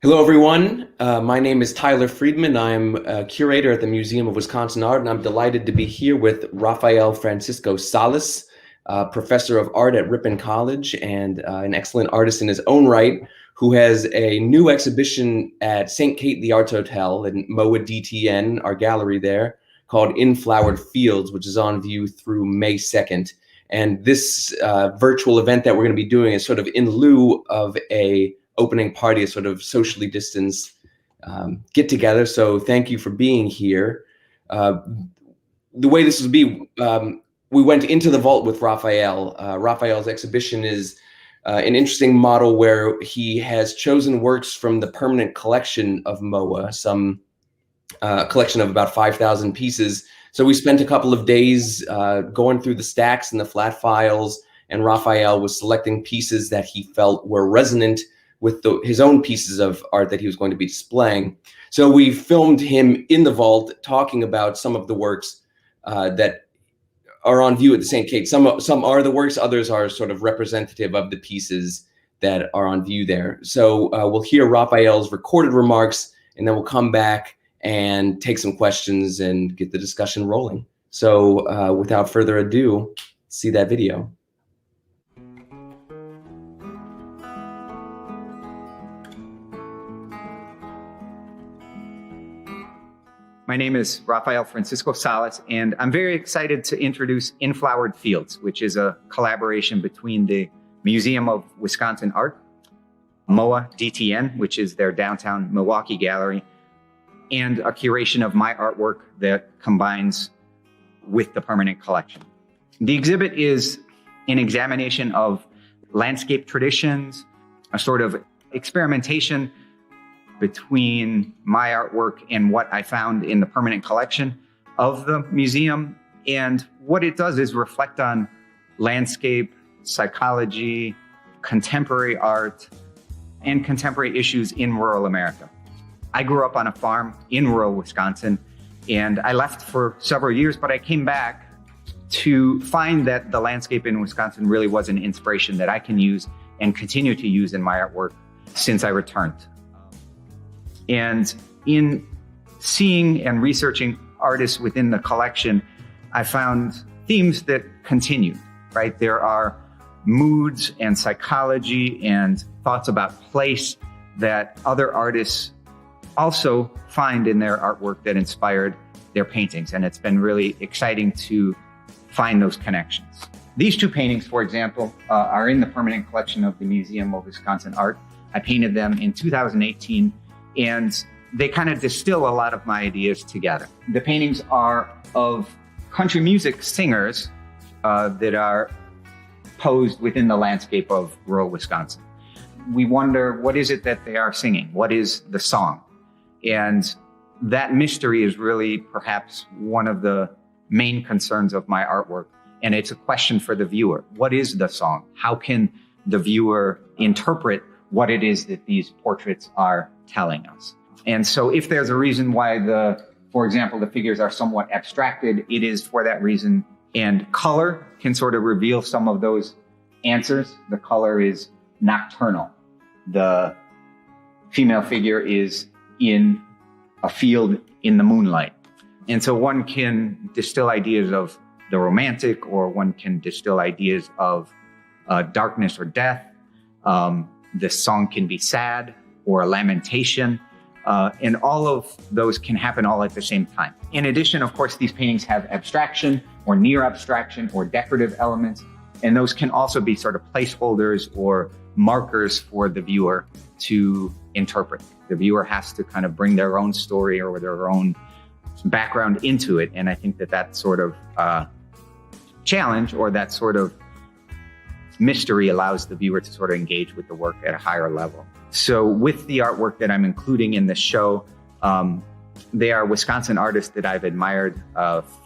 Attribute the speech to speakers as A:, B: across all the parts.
A: Hello, everyone. My name is Tyler Friedman. I'm a curator at the Museum of Wisconsin Art, and I'm delighted to be here with Rafael Francisco Salas, professor of art at Ripon College and an excellent artist in his own right, who has a new exhibition at St. Kate the Arts Hotel in MOWA DTN, our gallery there, called In Flowered Fields, which is on view through May 2nd. And this virtual event that we're going to be doing is sort of in lieu of a opening party, a sort of socially distanced get together. So thank you for being here. The way this will be, we went into the vault with Rafael. Rafael's exhibition is an interesting model where he has chosen works from the permanent collection of MOWA, some collection of about 5,000 pieces. So we spent a couple of days going through the stacks and the flat files, and Rafael was selecting pieces that he felt were resonant with his own pieces of art that he was going to be displaying. So we filmed him in the vault talking about some of the works that are on view at the St. Kate. Some are the works, others are sort of representative of the pieces that are on view there. So we'll hear Rafael's recorded remarks, and then we'll come back and take some questions and get the discussion rolling. So without further ado, see that video.
B: My name is Rafael Francisco Salas, and I'm very excited to introduce In Flowered Fields, which is a collaboration between the Museum of Wisconsin Art, MOWA DTN, which is their downtown Milwaukee gallery, and a curation of my artwork that combines with the permanent collection. The exhibit is an examination of landscape traditions, a sort of experimentation between my artwork and what I found in the permanent collection of the museum. And what it does is reflect on landscape, psychology, contemporary art, and contemporary issues in rural America. I grew up on a farm in rural Wisconsin, and I left for several years, but I came back to find that the landscape in Wisconsin really was an inspiration that I can use and continue to use in my artwork since I returned. And in seeing and researching artists within the collection, I found themes that continue, right? There are moods and psychology and thoughts about place that other artists also find in their artwork that inspired their paintings. And it's been really exciting to find those connections. These two paintings, for example, are in the permanent collection of the Museum of Wisconsin Art. I painted them in 2018. And they kind of distill a lot of my ideas together. The paintings are of country music singers that are posed within the landscape of rural Wisconsin. We wonder, what is it that they are singing? What is the song? And that mystery is really perhaps one of the main concerns of my artwork. And it's a question for the viewer. What is the song? How can the viewer interpret what it is that these portraits are telling us? And so if there's a reason why for example, the figures are somewhat abstracted, it is for that reason. And color can sort of reveal some of those answers. The color is nocturnal. The female figure is in a field in the moonlight. And so one can distill ideas of the romantic, or one can distill ideas of darkness or death. The song can be sad or a lamentation, and all of those can happen all at the same time. In addition, of course, these paintings have abstraction or near abstraction or decorative elements, and those can also be sort of placeholders or markers for the viewer to interpret. The viewer has to kind of bring their own story or their own background into it, and I think that sort of challenge or that sort of mystery allows the viewer to sort of engage with the work at a higher level. So with the artwork that I'm including in the show, they are Wisconsin artists that I've admired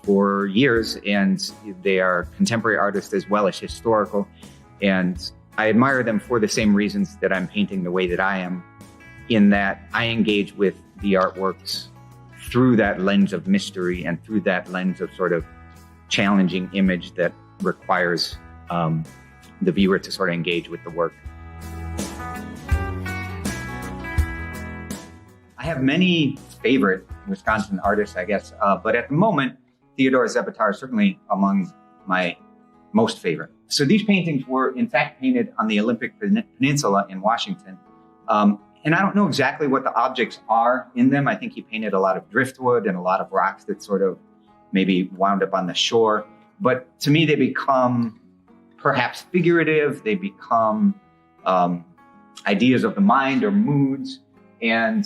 B: for years, and they are contemporary artists as well as historical. And I admire them for the same reasons that I'm painting the way that I am, in that I engage with the artworks through that lens of mystery and through that lens of sort of challenging image that requires the viewer to sort of engage with the work. have many favorite Wisconsin artists, I guess, but at the moment, Theodore Zephyra is certainly among my most favorite. So these paintings were in fact painted on the Olympic Peninsula in Washington. And I don't know exactly what the objects are in them. I think he painted a lot of driftwood and a lot of rocks that sort of maybe wound up on the shore. But to me, they become perhaps figurative. They become ideas of the mind or moods. And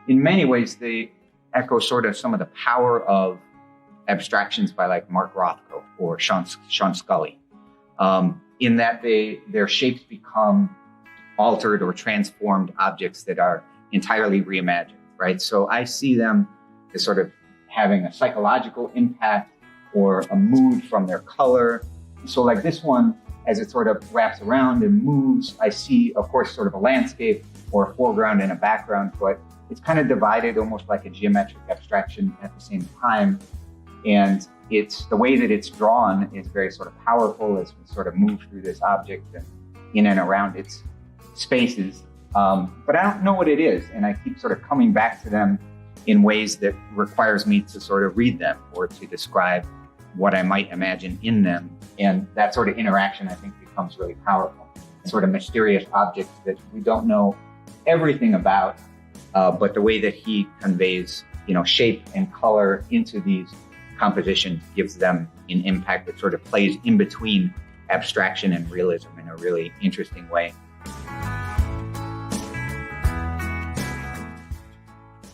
B: in many ways, they echo sort of some of the power of abstractions by like Mark Rothko or Sean Scully, in that their shapes become altered or transformed objects that are entirely reimagined, right? So I see them as sort of having a psychological impact or a mood from their color. So like this one, as it sort of wraps around and moves, I see, of course, sort of a landscape or a foreground and a background, but it's kind of divided almost like a geometric abstraction at the same time. And it's the way that it's drawn is very sort of powerful as we sort of move through this object and in and around its spaces. But I don't know what it is. And I keep sort of coming back to them in ways that requires me to sort of read them or to describe what I might imagine in them. And that sort of interaction, I think, becomes really powerful. Sort of mysterious objects that we don't know everything about, but the way that he conveys, shape and color into these compositions gives them an impact that sort of plays in between abstraction and realism in a really interesting way.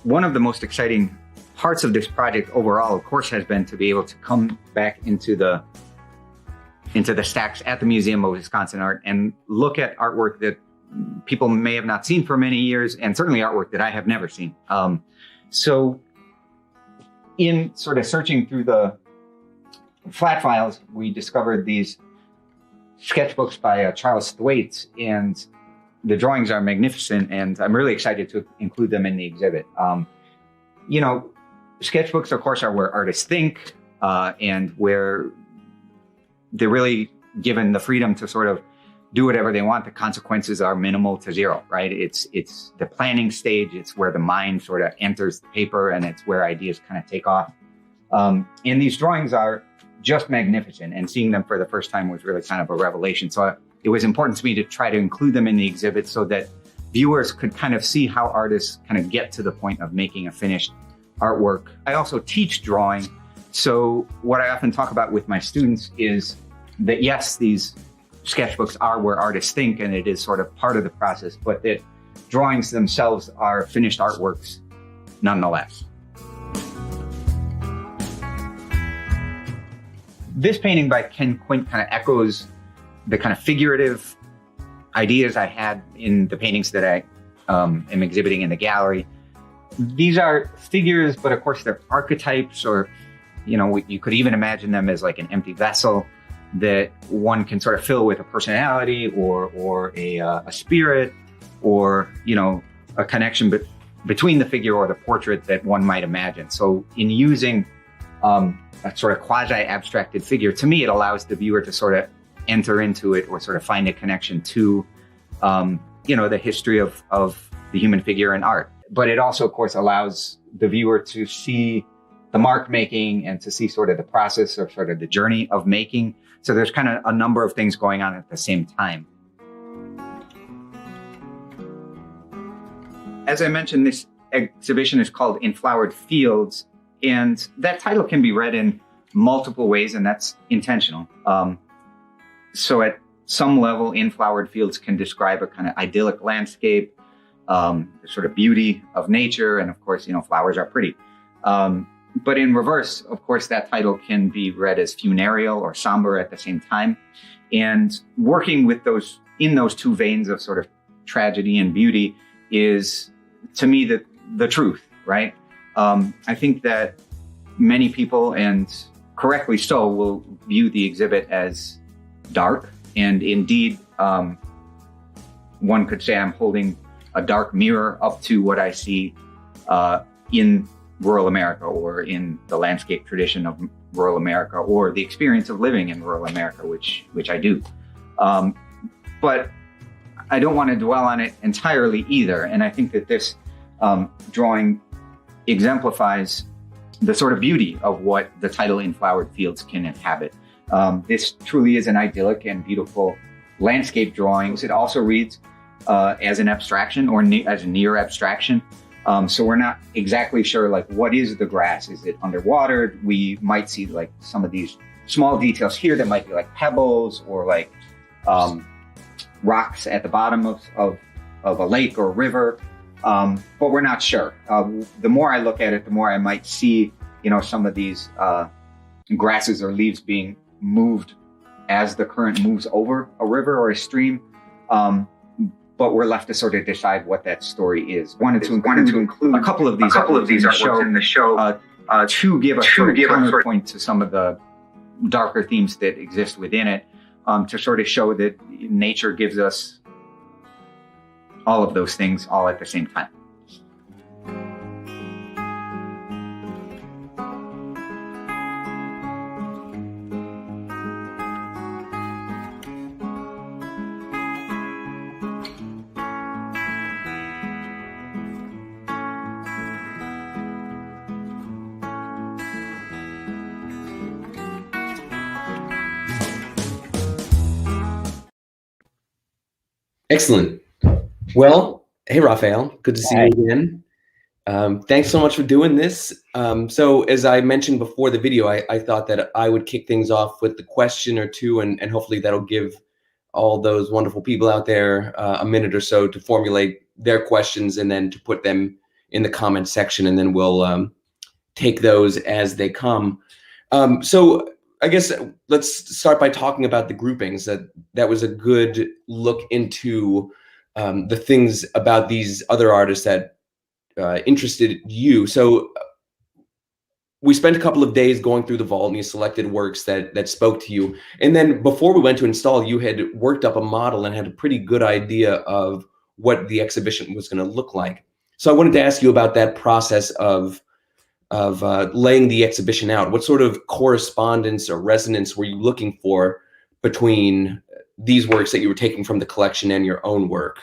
B: One of the most exciting parts of this project overall, of course, has been to be able to come back into the stacks at the Museum of Wisconsin Art and look at artwork that people may have not seen for many years, and certainly artwork that I have never seen. So in sort of searching through the flat files, we discovered these sketchbooks by Charlesthwaites, and the drawings are magnificent, and I'm really excited to include them in the exhibit. Sketchbooks, of course, are where artists think, and where they're really given the freedom to sort of do whatever they want. The consequences are minimal to zero, right? It's the planning stage. It's where the mind sort of enters the paper, and it's where ideas kind of take off. And these drawings are just magnificent, and seeing them for the first time was really kind of a revelation. So it was important to me to try to include them in the exhibit so that viewers could kind of see how artists kind of get to the point of making a finished artwork. I also teach drawing. So what I often talk about with my students is that, yes, these sketchbooks are where artists think, and it is sort of part of the process, but that drawings themselves are finished artworks nonetheless. This painting by Ken Quint kind of echoes the kind of figurative ideas I had in the paintings that I am exhibiting in the gallery. These are figures, but of course they're archetypes, or, you could even imagine them as like an empty vessel that one can sort of fill with a personality or a spirit, or, a connection between the figure or the portrait that one might imagine. So in using a sort of quasi-abstracted figure, to me, it allows the viewer to sort of enter into it or sort of find a connection to, the history of the human figure in art. But it also, of course, allows the viewer to see the mark making and to see sort of the process or sort of the journey of making. So there's kind of a number of things going on at the same time. As I mentioned, this exhibition is called In Flowered Fields, and that title can be read in multiple ways, and that's intentional. So at some level, In Flowered Fields can describe a kind of idyllic landscape, the sort of beauty of nature, and of course, flowers are pretty. But in reverse, of course, that title can be read as funereal or somber at the same time. And working with those two veins of sort of tragedy and beauty is, to me, the truth, right? I think that many people, and correctly so, will view the exhibit as dark. And indeed, one could say I'm holding a dark mirror up to what I see in rural America, or in the landscape tradition of rural America, or the experience of living in rural America, which I do. But I don't want to dwell on it entirely either. And I think that this drawing exemplifies the sort of beauty of what the title In Flowered Fields can inhabit. This truly is an idyllic and beautiful landscape drawing. It also reads as an abstraction or as a near abstraction. So we're not exactly sure, like, what is the grass? Is it underwater? We might see like some of these small details here that might be like pebbles or like rocks at the bottom of a lake or a river. But we're not sure. The more I look at it, the more I might see, some of these grasses or leaves being moved as the current moves over a river or a stream. But we're left to sort of decide what that story is. Wanted to include a couple of these artworks in the show to give a counterpoint to some of the darker themes that exist within it, to sort of show that nature gives us all of those things all at the same time.
A: Excellent. Well, hey, Rafael, good to see you again. Thanks so much for doing this. So as I mentioned before the video, I thought that I would kick things off with the question or two, and hopefully that'll give all those wonderful people out there a minute or so to formulate their questions and then to put them in the comment section, and then we'll take those as they come. So I guess let's start by talking about the groupings. That was a good look into the things about these other artists that interested you. So we spent a couple of days going through the vault, and you selected works that spoke to you. And then before we went to install, you had worked up a model and had a pretty good idea of what the exhibition was going to look like. So I wanted to ask you about that process of laying the exhibition out. What sort of correspondence or resonance were you looking for between these works that you were taking from the collection and your own work?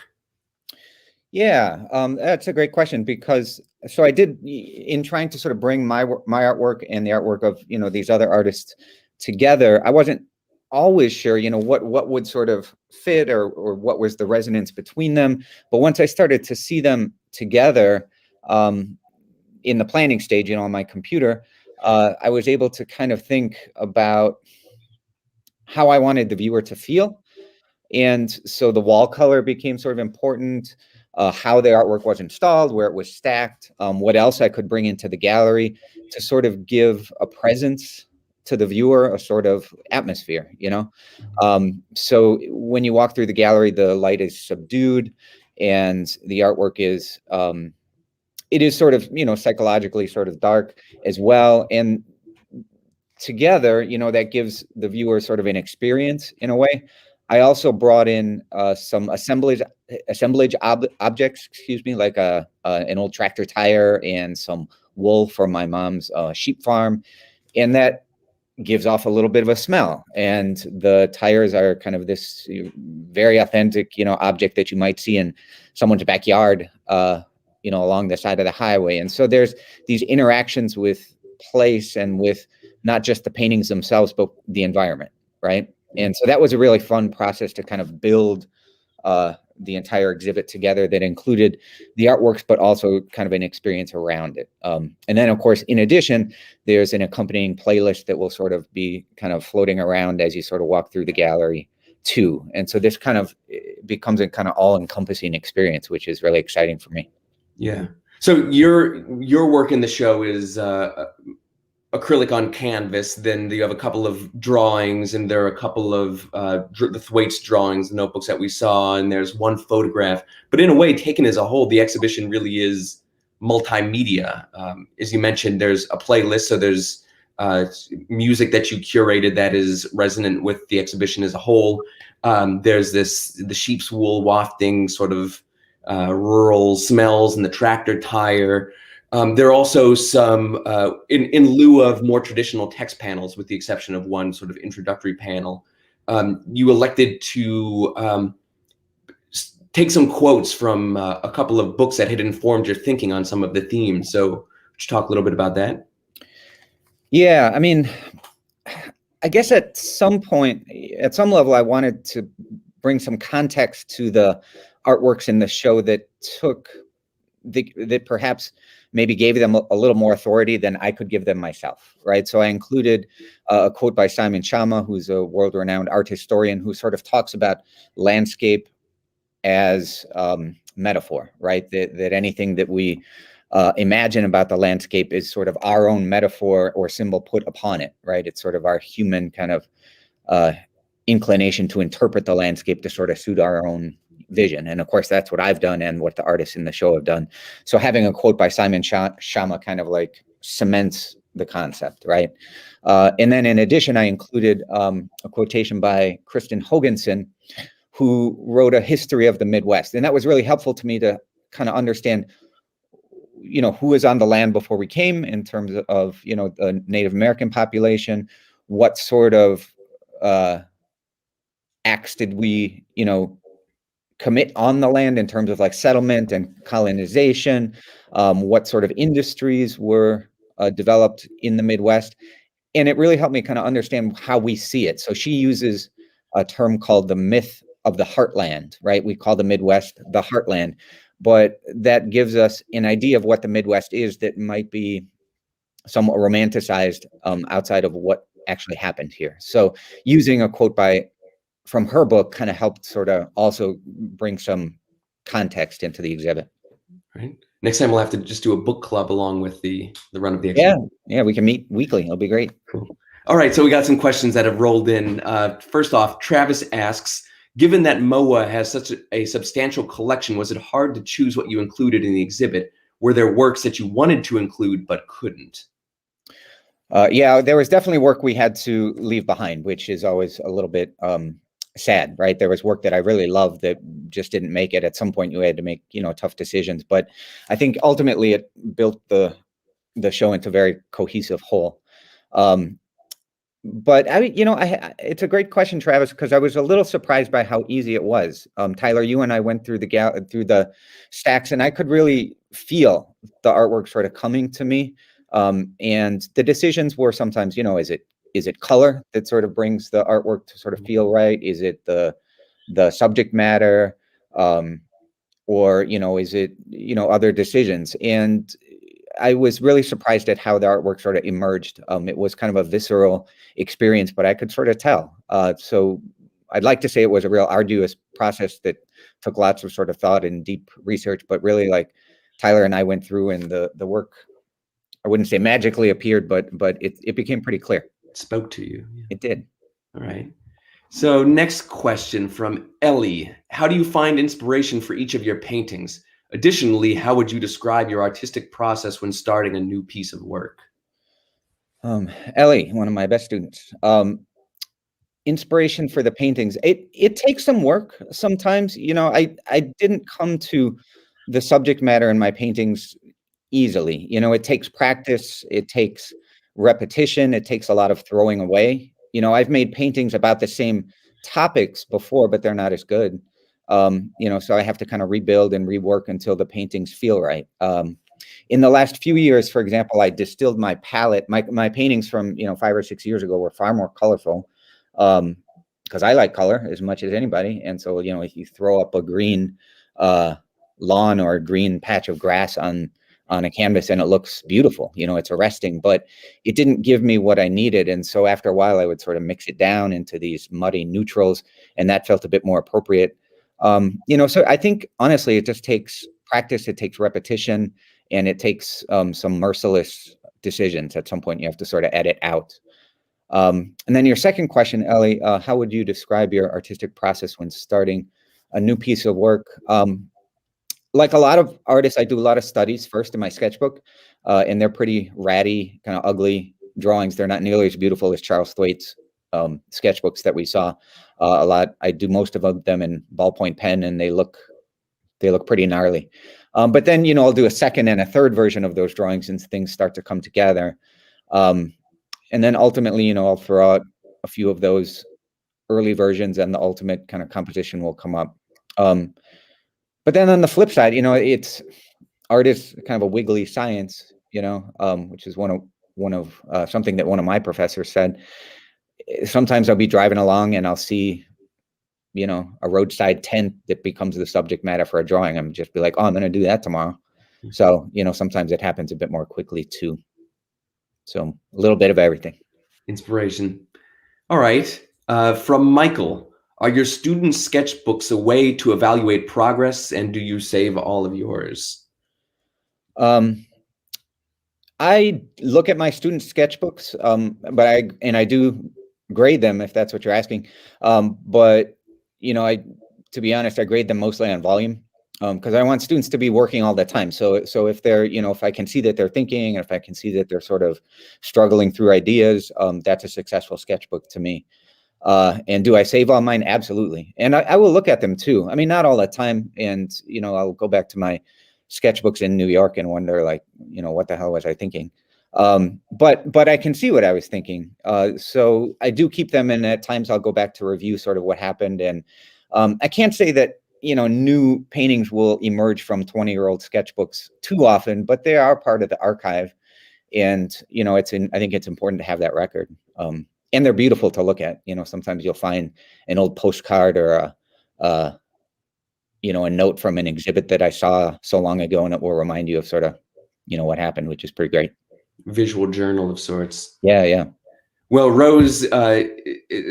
C: Yeah, that's a great question, because so I did, in trying to sort of bring my artwork and the artwork of these other artists together, I wasn't always sure what would sort of fit or what was the resonance between them. But once I started to see them together in the planning stage, on my computer, I was able to kind of think about how I wanted the viewer to feel. And so the wall color became sort of important, how the artwork was installed, where it was stacked, what else I could bring into the gallery to sort of give a presence to the viewer, a sort of atmosphere, So when you walk through the gallery, the light is subdued and the artwork is, it is sort of, psychologically sort of dark as well. And together, that gives the viewer sort of an experience in a way. I also brought in some assemblage objects, like an old tractor tire and some wool from my mom's sheep farm. And that gives off a little bit of a smell. And the tires are kind of this very authentic, object that you might see in someone's backyard, along the side of the highway. And so there's these interactions with place and with not just the paintings themselves, but the environment, right? And so that was a really fun process to kind of build the entire exhibit together that included the artworks, but also kind of an experience around it. And then, of course, in addition, there's an accompanying playlist that will sort of be kind of floating around as you sort of walk through the gallery too. And so this kind of becomes a kind of all-encompassing experience, which is really exciting for me.
A: Yeah. So your work in the show is acrylic on canvas. Then you have a couple of drawings, and there are a couple of the Thwaites drawings, the notebooks that we saw, and there's one photograph. But in a way, taken as a whole, the exhibition really is multimedia. As you mentioned, there's a playlist, so there's music that you curated that is resonant with the exhibition as a whole. There's the sheep's wool wafting sort of rural smells and the tractor tire. There are also some, in lieu of more traditional text panels, with the exception of one sort of introductory panel, you elected to take some quotes from a couple of books that had informed your thinking on some of the themes. So would you talk a little bit about that?
C: Yeah, I mean, I guess at some point, at some level, I wanted to bring some context to the artworks in the show that that perhaps maybe gave them a little more authority than I could give them myself, right? So I included a quote by Simon Schama, who's a world-renowned art historian, who sort of talks about landscape as metaphor, right? That anything that we imagine about the landscape is sort of our own metaphor or symbol put upon it, right? It's sort of our human kind of inclination to interpret the landscape to sort of suit our own vision. And of course, that's what I've done and what the artists in the show have done. So having a quote by Simon Schama kind of like cements the concept, right? And then in addition, I included a quotation by Kristen Hoganson, who wrote a history of the Midwest. And that was really helpful to me to kind of understand, you know, who was on the land before we came in terms of, you know, the Native American population, what sort of acts did we, you know, commit on the land in terms of like settlement and colonization, what sort of industries were developed in the Midwest. And it really helped me kind of understand how we see it. So she uses a term called the myth of the heartland, right? We call the Midwest the heartland, but that gives us an idea of what the Midwest is that might be somewhat romanticized outside of what actually happened here. So using a quote from her book kind of helped sort of also bring some context into the exhibit.
A: Right. Next time we'll have to just do a book club along with the run of the exhibit.
C: Yeah, we can meet weekly. It'll be great.
A: Cool. All right, so we got some questions that have rolled in. First off, Travis asks, given that MOWA has such a substantial collection, was it hard to choose what you included in the exhibit? Were there works that you wanted to include but couldn't?
C: Yeah, there was definitely work we had to leave behind, which is always a little bit sad, right? There was work that I really loved that just didn't make it. At some point, you had to make, you know, tough decisions. But I think ultimately it built the show into a very cohesive whole. But it's a great question, Travis, because I was a little surprised by how easy it was. Tyler, you and I went through the stacks, and I could really feel the artwork sort of coming to me. And the decisions were sometimes, you know, is it color that sort of brings the artwork to sort of feel right? Is it the subject matter? Or, you know, is it, you know, other decisions? And I was really surprised at how the artwork sort of emerged. It was kind of a visceral experience, but I could sort of tell. So I'd like to say it was a real arduous process that took lots of sort of thought and deep research, but really like Tyler and I went through, and the work, I wouldn't say magically appeared, but it became pretty clear.
A: It spoke to you. Yeah.
C: It did.
A: All right. So next question from Ellie. How do you find inspiration for each of your paintings? Additionally, how would you describe your artistic process when starting a new piece of work?
C: Ellie, one of my best students. Inspiration for the paintings. It takes some work sometimes. You know, I didn't come to the subject matter in my paintings easily. You know, it takes practice, it takes repetition, it takes a lot of throwing away. You know, I've made paintings about the same topics before, but they're not as good. You know, so I have to kind of rebuild and rework until the paintings feel right. In the last few years, for example, I distilled my palette. My paintings from, you know, 5 or 6 years ago were far more colorful, because I like color as much as anybody. And so, you know, if you throw up a green lawn or a green patch of grass on a canvas and it looks beautiful, you know, it's arresting, but it didn't give me what I needed. And so after a while, I would sort of mix it down into these muddy neutrals, and that felt a bit more appropriate. You know, so I think honestly, it just takes practice, it takes repetition, and it takes some merciless decisions. At some point, you have to sort of edit out. And then your second question, Ellie, how would you describe your artistic process when starting a new piece of work? Like a lot of artists, I do a lot of studies first in my sketchbook, and they're pretty ratty, kind of ugly drawings. They're not nearly as beautiful as Charlesthwaites sketchbooks that we saw a lot. I do most of them in ballpoint pen, and they look pretty gnarly. But then, you know, I'll do a second and a third version of those drawings, and things start to come together. And then ultimately, you know, I'll throw out a few of those early versions, and the ultimate kind of composition will come up. But then on the flip side, art is kind of a wiggly science, which is one of something that one of my professors said. Sometimes I'll be driving along and I'll see, a roadside tent that becomes the subject matter for a drawing. I'm just be like, oh, I'm going to do that tomorrow. So, sometimes it happens a bit more quickly too. So a little bit of everything.
A: Inspiration. All right. From Michael, are your students' sketchbooks a way to evaluate progress, and do you save all of yours?
C: I look at my students' sketchbooks, but I do grade them if that's what you're asking. But to be honest, I grade them mostly on volume, because I want students to be working all the time. So if they're, if I can see that they're thinking, and if I can see that they're sort of struggling through ideas, that's a successful sketchbook to me. And do I save all mine? Absolutely. And I will look at them too. I mean, not all the time. And, I'll go back to my sketchbooks in New York and wonder, like, what the hell was I thinking? But I can see what I was thinking. So I do keep them, and at times I'll go back to review sort of what happened. And I can't say that, new paintings will emerge from 20-year-old sketchbooks too often, but they are part of the archive. And, I think it's important to have that record. And they're beautiful to look at. Sometimes you'll find an old postcard or a note from an exhibit that I saw so long ago, and it will remind you of sort of, what happened, which is pretty great.
A: Visual journal of sorts.
C: Yeah.
A: Well, Rose,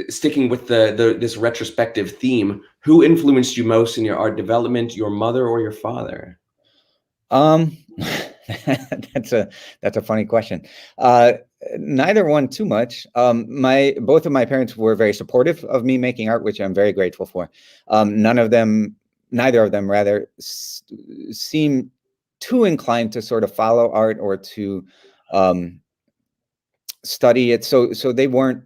A: sticking with this retrospective theme, who influenced you most in your art development, your mother or your father?
C: That's a funny question. Neither one too much. Both of my parents were very supportive of me making art, which I'm very grateful for. Neither of them rather seem too inclined to sort of follow art or to study it. So they weren't,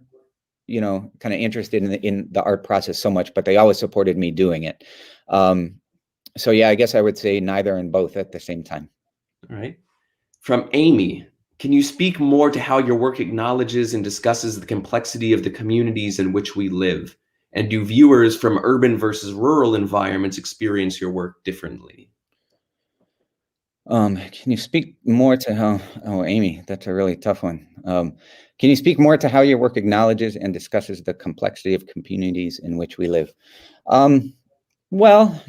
C: kind of interested in the art process so much, but they always supported me doing it. So yeah, I guess I would say neither and both at the same time.
A: All right. From Amy, can you speak more to how your work acknowledges and discusses the complexity of the communities in which we live? And do viewers from urban versus rural environments experience your work differently?
C: Can you speak more to how, Amy, that's a really tough one. Can you speak more to how your work acknowledges and discusses the complexity of communities in which we live? Well,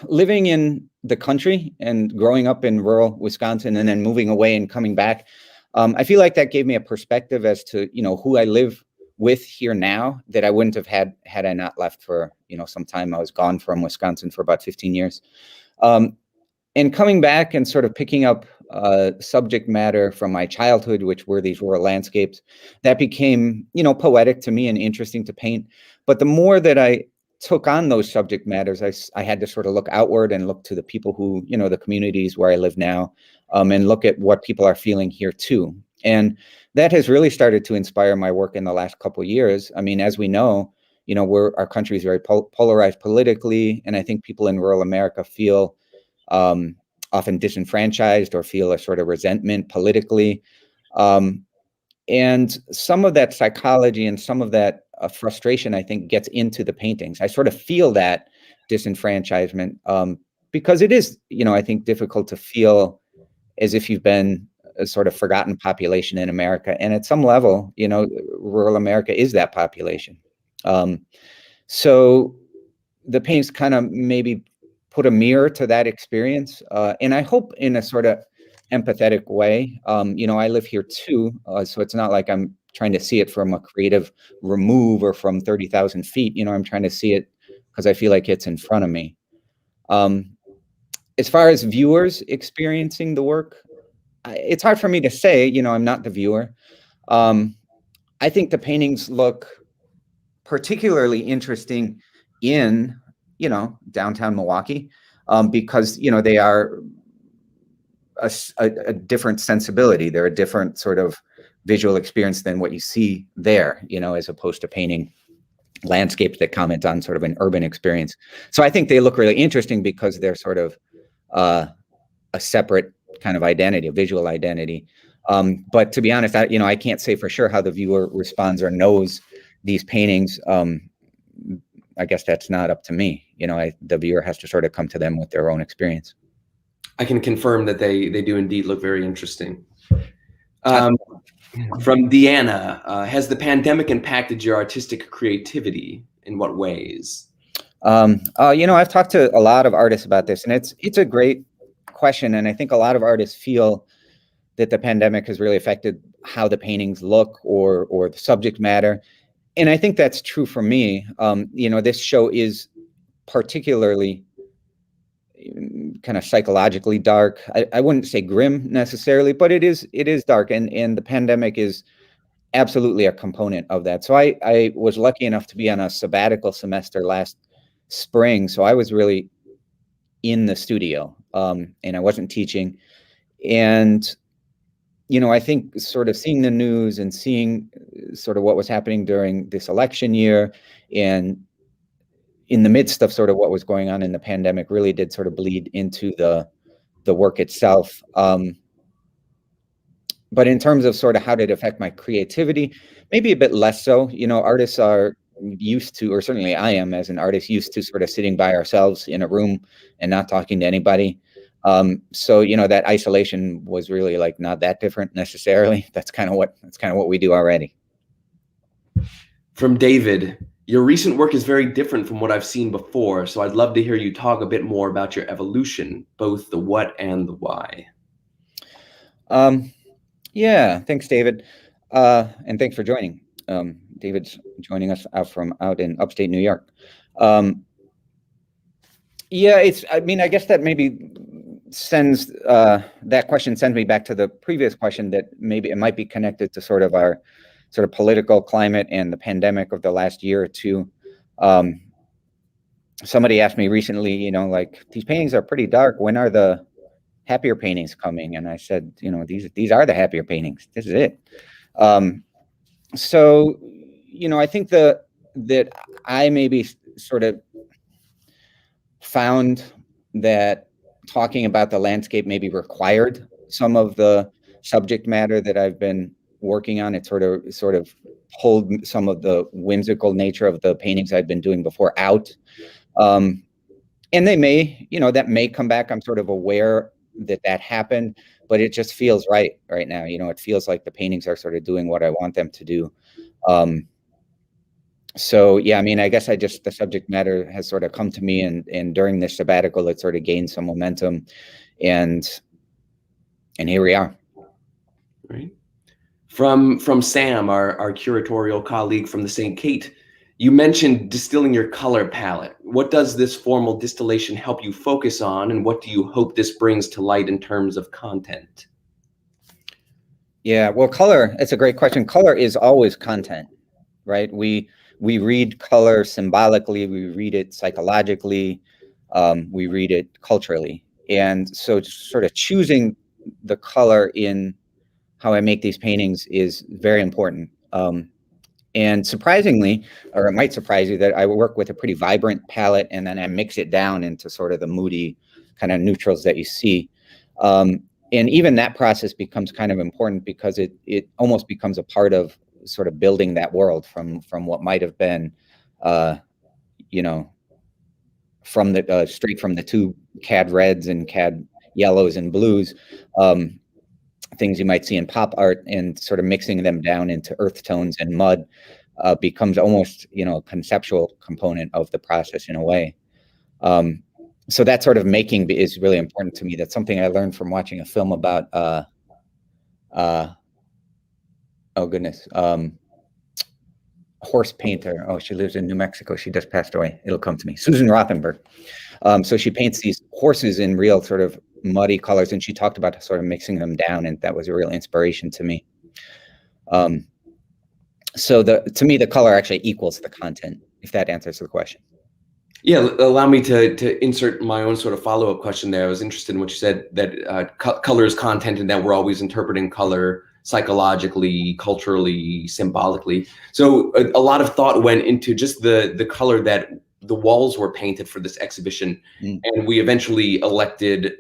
C: living in the country and growing up in rural Wisconsin and then moving away and coming back, I feel like that gave me a perspective as to, who I live with here now that I wouldn't have had I not left for, some time. I was gone from Wisconsin for about 15 years. And coming back and sort of picking up subject matter from my childhood, which were these rural landscapes, that became, poetic to me and interesting to paint. But the more that I took on those subject matters, I had to sort of look outward and look to the people who, the communities where I live now, and look at what people are feeling here too. And that has really started to inspire my work in the last couple of years. I mean, as we know, our country is very polarized politically, and I think people in rural America feel often disenfranchised or feel a sort of resentment politically. And some of that psychology and some of that frustration, I think, gets into the paintings. I sort of feel that disenfranchisement because it is, I think, difficult to feel as if you've been a sort of forgotten population in America. And at some level, rural America is that population. So the paintings kind of maybe put a mirror to that experience. And I hope in a sort of empathetic way. I live here too, so it's not like I'm trying to see it from a creative remove or from 30,000 feet. I'm trying to see it because I feel like it's in front of me. As far as viewers experiencing the work, it's hard for me to say. I'm not the viewer. I think the paintings look particularly interesting in, downtown Milwaukee, because, they are a different sensibility. They're a different sort of visual experience than what you see there, as opposed to painting landscapes that comment on sort of an urban experience. So I think they look really interesting because they're sort of a separate kind of identity, a visual identity. But to be honest, I can't say for sure how the viewer responds or knows these paintings. I guess that's not up to me. the viewer has to sort of come to them with their own experience.
A: I can confirm that they do indeed look very interesting. From Deanna, has the pandemic impacted your artistic creativity? In what ways?
C: I've talked to a lot of artists about this, and it's a great question. And I think a lot of artists feel that the pandemic has really affected how the paintings look or the subject matter. And I think that's true for me. This show is particularly kind of psychologically dark. I wouldn't say grim necessarily, but it is dark, and the pandemic is absolutely a component of that. So I was lucky enough to be on a sabbatical semester last spring. So I was really in the studio, and I wasn't teaching. And, I think sort of seeing the news and seeing sort of what was happening during this election year and in the midst of sort of what was going on in the pandemic really did sort of bleed into the work itself. But in terms of sort of how did it affect my creativity, maybe a bit less so. Artists are used to, or certainly I am as an artist, used to sort of sitting by ourselves in a room and not talking to anybody. So, that isolation was really like not that different necessarily. That's kind of what we do already.
A: From David, your recent work is very different from what I've seen before. So I'd love to hear you talk a bit more about your evolution, both the what and the why.
C: Yeah, thanks, David. And thanks for joining. David's joining us out in upstate New York. I guess that maybe sends that question sends me back to the previous question that maybe it might be connected to sort of our sort of political climate and the pandemic of the last year or two. Somebody asked me recently, like, these paintings are pretty dark. When are the happier paintings coming? And I said, these are the happier paintings. This is it. So, I think that I maybe sort of found that talking about the landscape maybe required some of the subject matter that I've been working on. It sort of pulled some of the whimsical nature of the paintings I've been doing before out. And they may, that may come back. I'm sort of aware that happened, but it just feels right now. It feels like the paintings are sort of doing what I want them to do. So yeah, I guess the subject matter has sort of come to me, and during this sabbatical, it sort of gained some momentum, and here we are.
A: Right. From Sam, our curatorial colleague from the St. Kate, you mentioned distilling your color palette. What does this formal distillation help you focus on, and what do you hope this brings to light in terms of content?
C: Yeah, well, color, it's a great question. Color is always content, right? We read color symbolically, we read it psychologically, we read it culturally. And so sort of choosing the color in how I make these paintings is very important. And surprisingly, or it might surprise you, that I work with a pretty vibrant palette, and then I mix it down into sort of the moody kind of neutrals that you see. And even that process becomes kind of important because it almost becomes a part of sort of building that world from what might have been, from the straight from the two cad reds and cad yellows and blues, things you might see in pop art, and sort of mixing them down into earth tones and mud becomes almost, a conceptual component of the process in a way. So that sort of making is really important to me. That's something I learned from watching a film about, horse painter. Oh, she lives in New Mexico. She just passed away. It'll come to me. Susan Rothenberg. So she paints these horses in real sort of muddy colors, and she talked about sort of mixing them down, and that was a real inspiration to me. So to me, the color actually equals the content, if that answers the question.
A: Yeah, allow me to insert my own sort of follow-up question there. I was interested in what you said, that color is content, and that we're always interpreting color psychologically, culturally, symbolically. So a lot of thought went into just the color that the walls were painted for this exhibition. And we eventually elected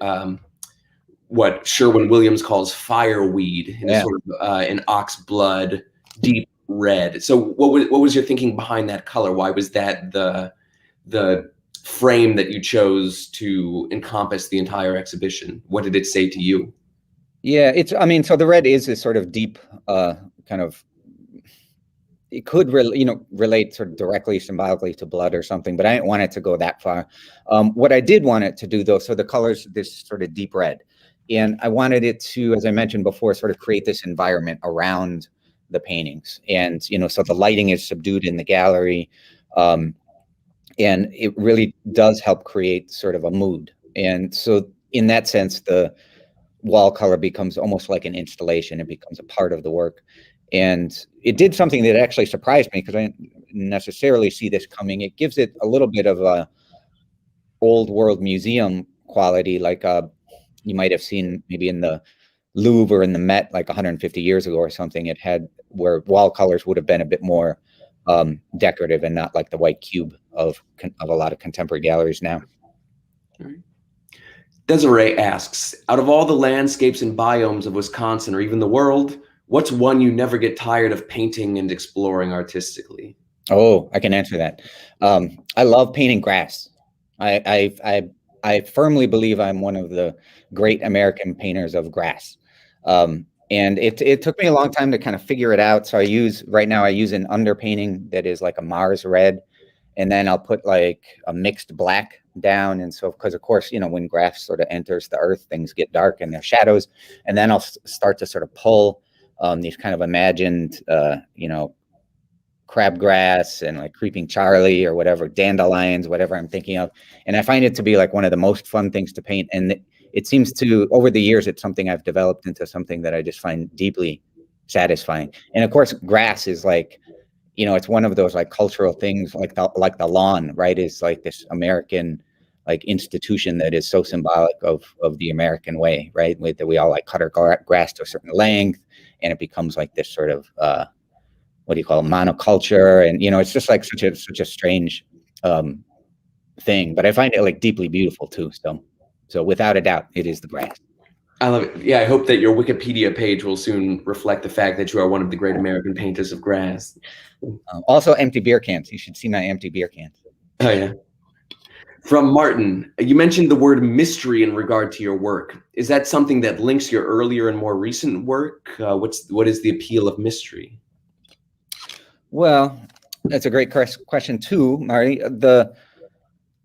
A: what Sherwin-Williams calls fireweed, in a sort of an oxblood deep red. So what was your thinking behind that color? Why was that the frame that you chose to encompass the entire exhibition? What did it say to you?
C: Yeah, I mean, so the red is this sort of deep, kind of, it could relate sort of directly symbolically to blood or something, but I didn't want it to go that far. What I did want it to do though, so the colors, this sort of deep red, and I wanted it to, as I mentioned before, sort of create this environment around the paintings. And, so the lighting is subdued in the gallery. And it really does help create sort of a mood. And so in that sense, the wall color becomes almost like an installation. It becomes a part of the work. And it did something that actually surprised me because I didn't necessarily see this coming. It gives it a little bit of a old world museum quality, like you might have seen maybe in the Louvre or in the Met like 150 years ago or something. It had where wall colors would have been a bit more decorative and not like the white cube of a lot of contemporary galleries now.
A: Desiree asks, out of all the landscapes and biomes of Wisconsin or even the world, what's one you never get tired of painting and exploring artistically?
C: Oh, I can answer that. I love painting grass. I firmly believe I'm one of the great American painters of grass. And it took me a long time to kind of figure it out. So right now I use an underpainting that is like a Mars red, and then I'll put like a mixed black down. And so, because of course, when grass sort of enters the earth, things get dark and there's shadows. And then I'll start to sort of pull these kind of imagined, crabgrass and like creeping Charlie or whatever, dandelions, whatever I'm thinking of. And I find it to be like one of the most fun things to paint. And it seems to, over the years, it's something I've developed into something that I just find deeply satisfying. And of course, grass is like, it's one of those like cultural things, like the lawn, right? Is like this American like institution that is so symbolic of the American way, right? That we all like cut our grass to a certain length, and it becomes like this sort of what do you call it, monoculture, and it's just like such a strange thing. But I find it like deeply beautiful too. So without a doubt, it is the grass.
A: I love it. Yeah, I hope that your Wikipedia page will soon reflect the fact that you are one of the great American painters of grass.
C: Also, empty beer cans. You should see my empty beer cans.
A: Oh, yeah. From Martin, you mentioned the word mystery in regard to your work. Is that something that links your earlier and more recent work? What is the appeal of mystery?
C: Well, that's a great question too, Marty. The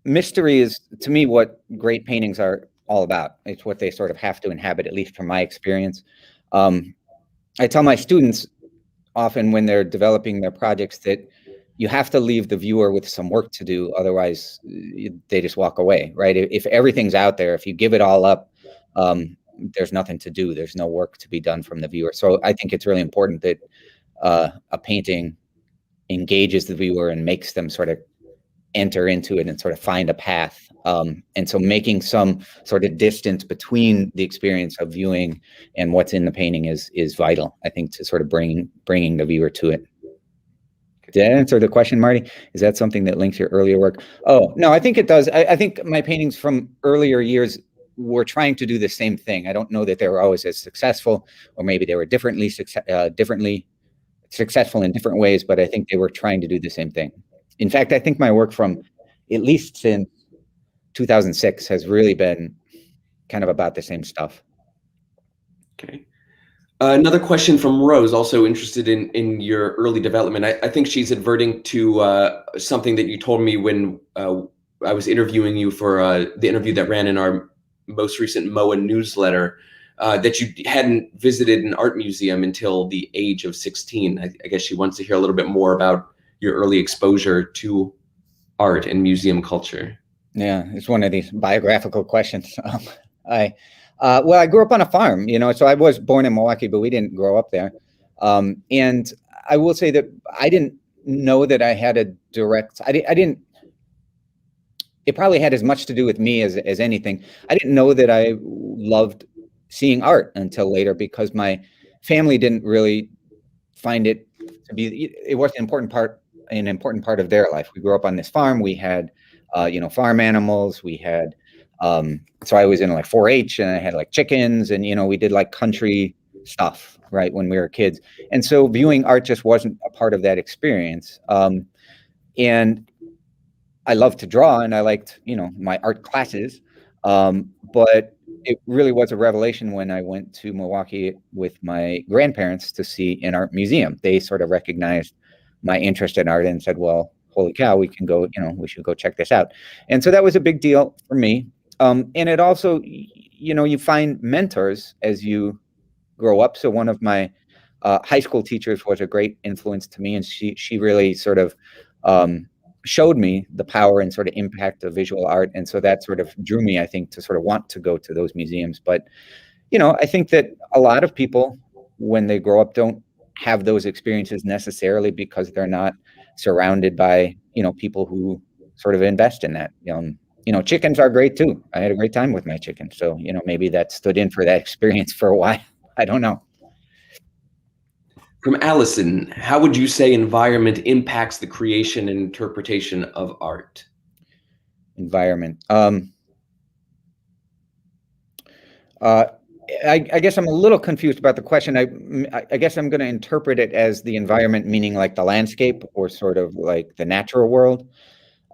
C: mystery is, to me, what great paintings are all about. It's what they sort of have to inhabit, at least from my experience. I tell my students often when they're developing their projects that you have to leave the viewer with some work to do. Otherwise, they just walk away, right? If everything's out there, if you give it all up, there's nothing to do. There's no work to be done from the viewer. So I think it's really important that a painting engages the viewer and makes them sort of enter into it and sort of find a path. And so making some sort of distance between the experience of viewing and what's in the painting is vital, I think, to sort of bringing the viewer to it. Did I answer the question, Marty? Is that something that links your earlier work? Oh, no, I think it does. I think my paintings from earlier years were trying to do the same thing. I don't know that they were always as successful, or maybe they were differently successful in different ways, but I think they were trying to do the same thing. In fact, I think my work from at least since 2006 has really been kind of about the same stuff.
A: Okay. Another question from Rose, also interested in your early development. I think she's adverting to something that you told me when I was interviewing you for the interview that ran in our most recent MOWA newsletter, that you hadn't visited an art museum until the age of 16. I guess she wants to hear a little bit more about your early exposure to art and museum culture.
C: Yeah, it's one of these biographical questions. Well, I grew up on a farm, so I was born in Milwaukee, but we didn't grow up there. And I will say that I didn't know that I had a direct, I didn't, it probably had as much to do with me as anything. I didn't know that I loved seeing art until later, because my family didn't really find it to be, it was an important part of their life. We grew up on this farm. We had, farm animals. We had, so I was in like 4-H, and I had like chickens, and, we did like country stuff, right, when we were kids. And so viewing art just wasn't a part of that experience. And I love to draw and I liked, my art classes. But it really was a revelation when I went to Milwaukee with my grandparents to see an art museum. They sort of recognized my interest in art and said, well, holy cow, we can go, we should go check this out. And so that was a big deal for me. And it also, you find mentors as you grow up. So one of my high school teachers was a great influence to me, and she really sort of showed me the power and sort of impact of visual art. And so that sort of drew me, I think, to sort of want to go to those museums. But, I think that a lot of people, when they grow up, don't have those experiences necessarily because they're not surrounded by, people who sort of invest in that. Chickens are great too. I had a great time with my chickens. So, maybe that stood in for that experience for a while. I don't know.
A: From Allison, how would you say environment impacts the creation and interpretation of art?
C: Environment. I guess I'm a little confused about the question. I guess I'm going to interpret it as the environment, meaning like the landscape or sort of like the natural world.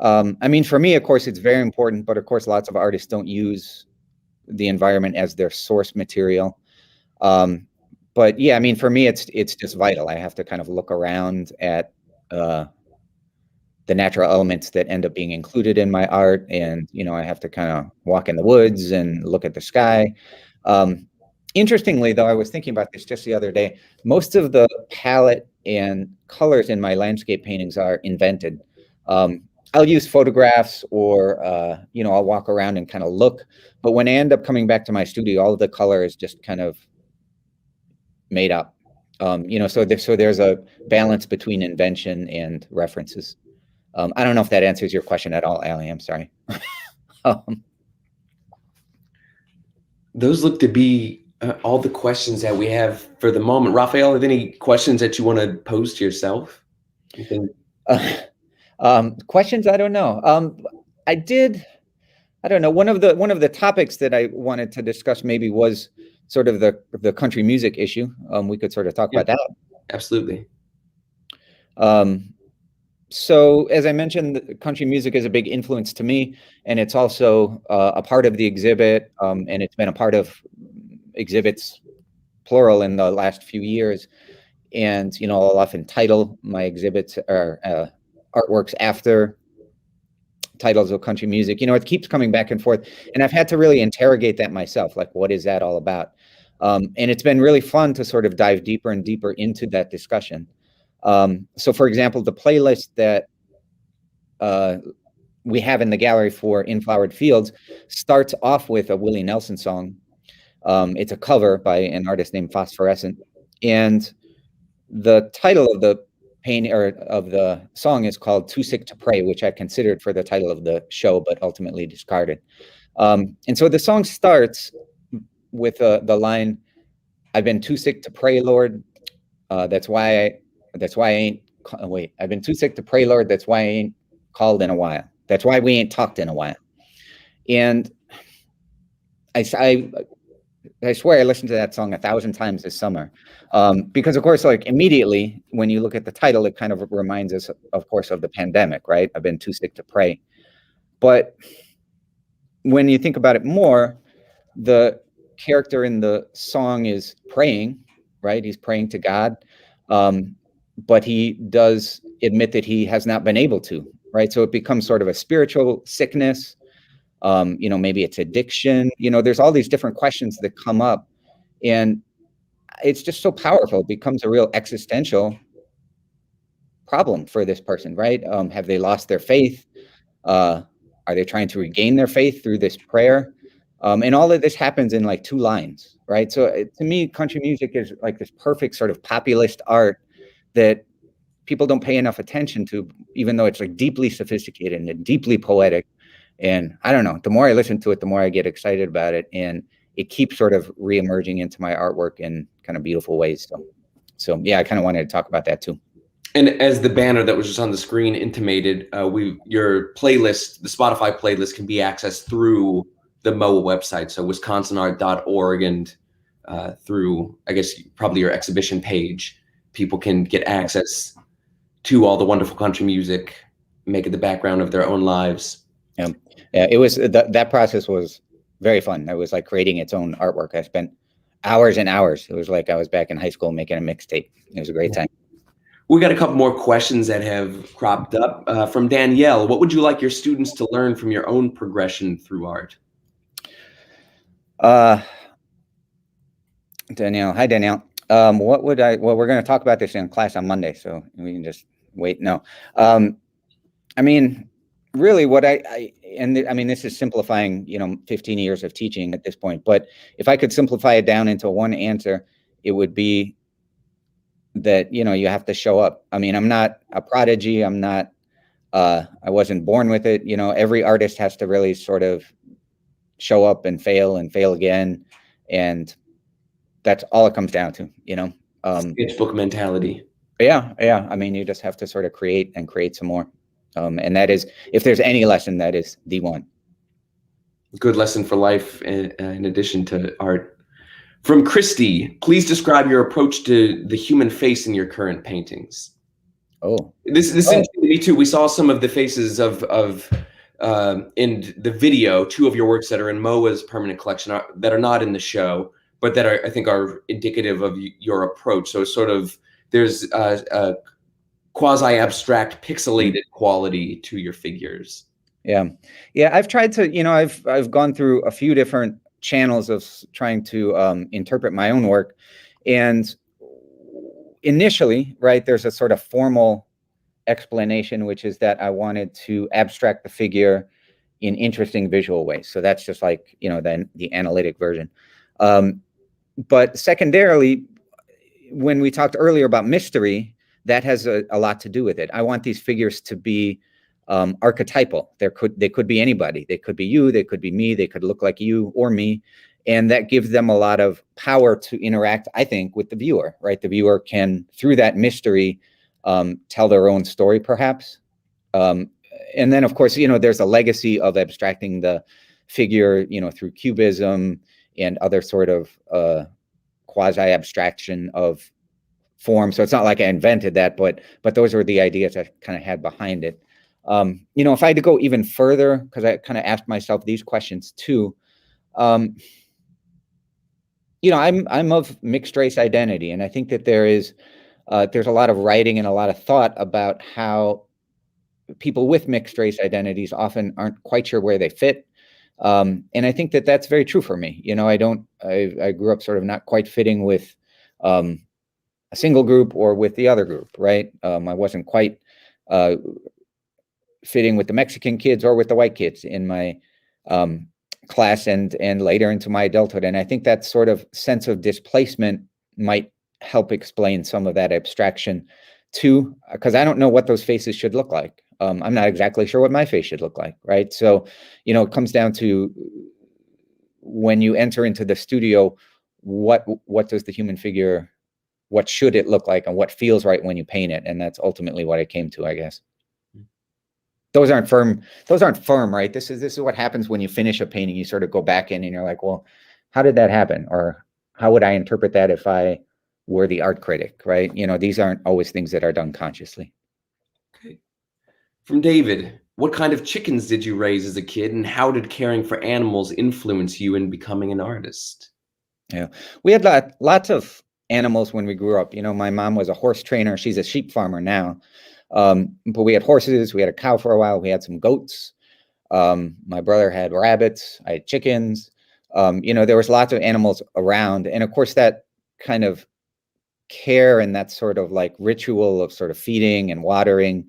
C: I mean, for me, of course, it's very important, but of course, lots of artists don't use the environment as their source material. But yeah, I mean, for me, it's just vital. I have to kind of look around at the natural elements that end up being included in my art. And, I have to kind of walk in the woods and look at the sky. Interestingly, though, I was thinking about this just the other day. Most of the palette and colors in my landscape paintings are invented. I'll use photographs or, I'll walk around and kind of look. But when I end up coming back to my studio, all of the color is just kind of made up. So there's a balance between invention and references. I don't know if that answers your question at all, Allie. I'm sorry.
A: Those look to be all the questions that we have for the moment. Rafael, have any questions that you want to pose to yourself?
C: Questions? I don't know. I don't know. One of the topics that I wanted to discuss maybe was sort of the country music issue. We could sort of talk about that.
A: Absolutely.
C: So as I mentioned, country music is a big influence to me, and it's also a part of the exhibit, and it's been a part of exhibits, plural, in the last few years. And, I'll often title my exhibits or artworks after titles of country music. It keeps coming back and forth, and I've had to really interrogate that myself. Like, what is that all about? And it's been really fun to sort of dive deeper and deeper into that discussion. So for example, the playlist that we have in the gallery for In Flowered Fields starts off with a Willie Nelson song. It's a cover by an artist named Phosphorescent. And the title of the of the song is called Too Sick to Pray, which I considered for the title of the show, but ultimately discarded. And so the song starts with the line, "I've been too sick to pray, Lord. That's why I ain't, wait, I've been too sick to pray, Lord. That's why I ain't called in a while. That's why we ain't talked in a while." And I swear I listened to that song 1,000 times this summer. Because of course, like immediately when you look at the title, it kind of reminds us, of course, of the pandemic, right? I've been too sick to pray. But when you think about it more, the character in the song is praying, right? He's praying to God. But he does admit that he has not been able to, right? So it becomes sort of a spiritual sickness. Maybe it's addiction. There's all these different questions that come up, and it's just so powerful. It becomes a real existential problem for this person, right? Have they lost their faith? Are they trying to regain their faith through this prayer? And all of this happens in like 2 lines, right? So to me, country music is like this perfect sort of populist art that people don't pay enough attention to, even though it's like deeply sophisticated and deeply poetic. And I don't know, the more I listen to it, the more I get excited about it. And it keeps sort of reemerging into my artwork in kind of beautiful ways. So yeah, I kind of wanted to talk about that too.
A: And as the banner that was just on the screen intimated, your playlist, the Spotify playlist, can be accessed through the MOWA website. So wisconsinart.org, and through, I guess, probably your exhibition page, people can get access to all the wonderful country music make it the background of their own lives.
C: Yeah, it was that process was very fun. It was like creating its own artwork. I spent hours and hours. It was like I was back in high school making a mixtape. It was a great time.
A: We got a couple more questions that have cropped up from Danielle. What would you like your students to learn from your own progression through art?
C: Danielle, hi Danielle. What would I? Well, we're going to talk about this in class on Monday, so we can just wait. No, I mean, really, what I mean, this is simplifying, 15 years of teaching at this point. But if I could simplify it down into one answer, it would be that you have to show up. I mean, I'm not a prodigy. I'm not. I wasn't born with it. Every artist has to really sort of show up and fail again, and that's all it comes down to.
A: Sketchbook mentality.
C: Yeah. I mean, you just have to sort of create and create some more. And that is, if there's any lesson, that is the one.
A: Good lesson for life in addition to art. From Christy, please describe your approach to the human face in your current paintings.
C: Oh.
A: This is interesting to me too. We saw some of the faces of in the video, two of your works that are in MOWA's permanent collection that are not in the show, but that I think are indicative of your approach. So it's sort of, there's a quasi-abstract pixelated quality to your figures.
C: Yeah. I've tried to, I've gone through a few different channels of trying to interpret my own work. And initially, right, there's a sort of formal explanation, which is that I wanted to abstract the figure in interesting visual ways. So that's just like, then the analytic version. But secondarily, when we talked earlier about mystery, that has a lot to do with it. I want these figures to be archetypal. They could be anybody. They could be you. They could be me. They could look like you or me. And that gives them a lot of power to interact, I think, with the viewer, right? The viewer can, through that mystery, tell their own story, perhaps. And then, of course, there's a legacy of abstracting the figure, through cubism and other sort of quasi-abstraction of form. So it's not like I invented that, but those were the ideas I kind of had behind it. If I had to go even further, because I kind of asked myself these questions too, I'm of mixed race identity, and I think that there's a lot of writing and a lot of thought about how people with mixed race identities often aren't quite sure where they fit. And I think that that's very true for me. I grew up sort of not quite fitting with a single group or with the other group, right? I wasn't quite fitting with the Mexican kids or with the white kids in my class and later into my adulthood. And I think that sort of sense of displacement might help explain some of that abstraction too, because I don't know what those faces should look like. I'm not exactly sure what my face should look like, right? So, it comes down to when you enter into the studio, what does the human figure, what should it look like, and what feels right when you paint it? And that's ultimately what I came to, I guess. Those aren't firm, right? This is what happens when you finish a painting. You sort of go back in and you're like, well, how did that happen? Or how would I interpret that if I were the art critic, right? These aren't always things that are done consciously.
A: Okay. From David, what kind of chickens did you raise as a kid, and how did caring for animals influence you in becoming an artist?
C: Yeah, we had lots of animals when we grew up. My mom was a horse trainer. She's a sheep farmer now. But we had horses, we had a cow for a while, we had some goats. My brother had rabbits, I had chickens. There was lots of animals around. And of course, that kind of care and that sort of like ritual of sort of feeding and watering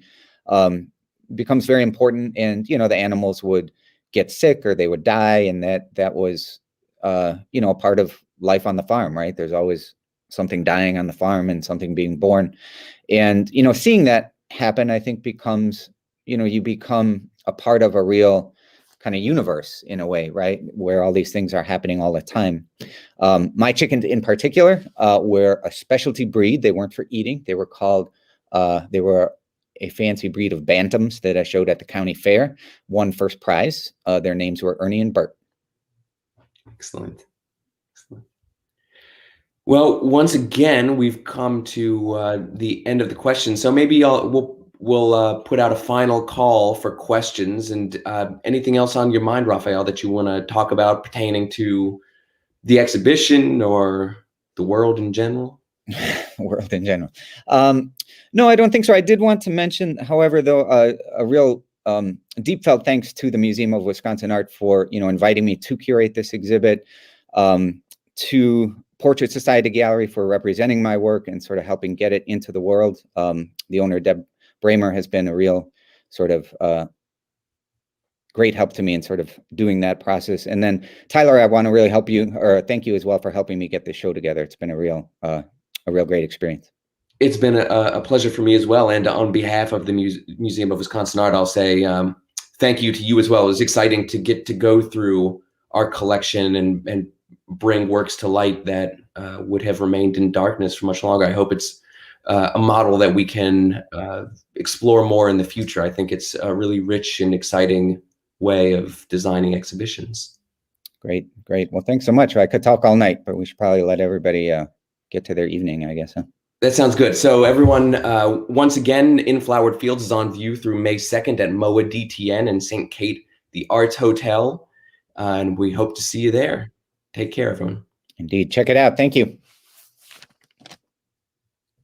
C: becomes very important. And, the animals would get sick or they would die. And that was, a part of life on the farm, right? There's always something dying on the farm and something being born. And, seeing that happen, I think becomes, you become a part of a real kind of universe in a way, right? Where all these things are happening all the time. My chickens in particular were a specialty breed. They weren't for eating. They were called, they were a fancy breed of bantams that I showed at the county fair, won first prize. Their names were Ernie and Bert.
A: Excellent. Well, once again, we've come to the end of the question. So maybe we'll we'll put out a final call for questions. And anything else on your mind, Rafael, that you want to talk about pertaining to the exhibition or the world in general?
C: World in general. No, I don't think so. I did want to mention, however, though, a real deep felt thanks to the Museum of Wisconsin Art for, inviting me to curate this exhibit, to Portrait Society Gallery for representing my work and sort of helping get it into the world. The owner, Deb Bramer, has been a real sort of great help to me in sort of doing that process. And then Tyler, I want to really thank you as well for helping me get this show together. It's been a real great experience.
A: It's been a pleasure for me as well. And on behalf of the Museum of Wisconsin Art, I'll say thank you to you as well. It was exciting to get to go through our collection and bring works to light that would have remained in darkness for much longer. I hope it's a model that we can explore more in the future. I think it's a really rich and exciting way of designing exhibitions.
C: Great. Well, thanks so much. I could talk all night, but we should probably let everybody get to their evening, I guess. Huh?
A: That sounds good. So everyone, once again, In Flowered Fields is on view through May 2nd at MOWA DTN in St. Kate, the Arts Hotel. And we hope to see you there. Take care, everyone.
C: Indeed. Check it out. Thank you.